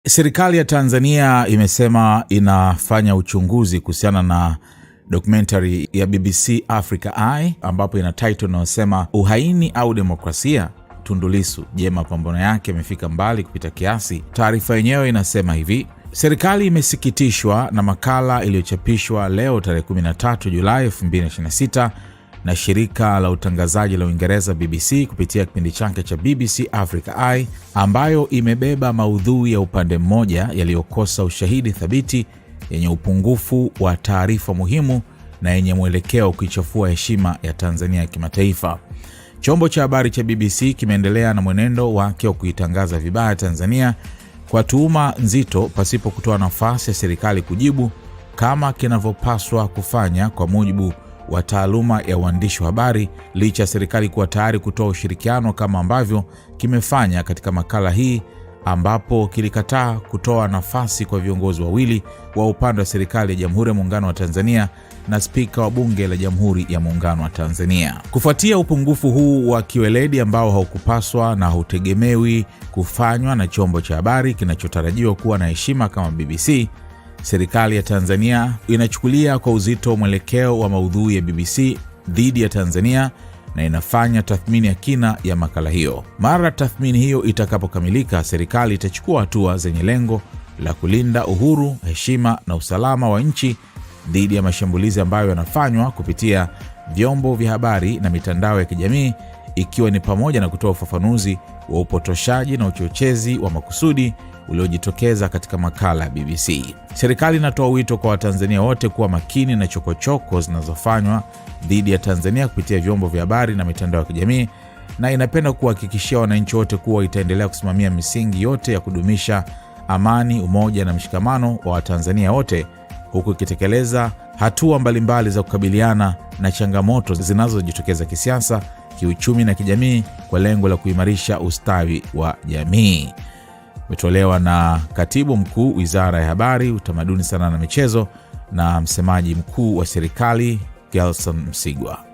Serikali ya Tanzania imesema inafanya uchunguzi kuhusiana na documentary ya BBC Africa Eye ambapo ina title inayosema uhaini au demokrasia, Tundu Lissu, je, mapambano yake yamefika mbali kupita kiasi? Taarifa yenyewe inasema hivi: serikali imesikitishwa na makala iliyochapishwa leo tarehe 13 Julai 2026 na shirika la utangazaji la Uingereza BBC kupitia kipindi chake cha BBC Africa Eye, ambayo imebeba maudhui ya upande mmoja yaliyokosa ushahidi thabiti, yenye upungufu wa taarifa muhimu na yenye mwelekeo kuichafua heshima ya Tanzania ya kimataifa. Chombo cha habari cha BBC kimeendelea na mwenendo wake wa kuitangaza vibaya Tanzania kwa tuhuma nzito pasipo kutoa nafasi ya serikali kujibu kama kinavyopaswa kufanya kwa mujibu wa taaluma ya uandishi wa habari, licha ya serikali kuwa tayari kutoa ushirikiano kama ambavyo kimefanya katika makala hii, ambapo kilikataa kutoa nafasi kwa viongozi wawili wa upande wa serikali ya Jamhuri ya Muungano wa Tanzania na spika wa Bunge la Jamhuri ya Muungano wa Tanzania. Kufuatia upungufu huu wa kiweledi ambao haukupaswa na hautegemewi kufanywa na chombo cha habari kinachotarajiwa kuwa na heshima kama BBC, serikali ya Tanzania inachukulia kwa uzito mwelekeo wa maudhui ya BBC dhidi ya Tanzania na inafanya tathmini ya kina ya makala hiyo. Mara tathmini hiyo itakapokamilika, serikali itachukua hatua zenye lengo la kulinda uhuru, heshima na usalama wa nchi dhidi ya mashambulizi ambayo yanafanywa kupitia vyombo vya habari na mitandao ya kijamii, ikiwa ni pamoja na kutoa ufafanuzi wa upotoshaji na uchochezi wa makusudi uliojitokeza katika makala ya BBC. Serikali inatoa wito kwa Watanzania wote kuwa makini na chokochoko zinazofanywa dhidi ya Tanzania kupitia vyombo vya habari na mitandao ya kijamii, na inapenda kuhakikishia wananchi wote kuwa itaendelea kusimamia misingi yote ya kudumisha amani, umoja na mshikamano wa Watanzania wote, huku ikitekeleza hatua mbalimbali za kukabiliana na changamoto zinazojitokeza kisiasa, kiuchumi na kijamii kwa lengo la kuimarisha ustawi wa jamii. Umetolewa na Katibu Mkuu Wizara ya Habari, Utamaduni, Sanaa na Michezo na msemaji mkuu wa serikali Gelson Msigwa.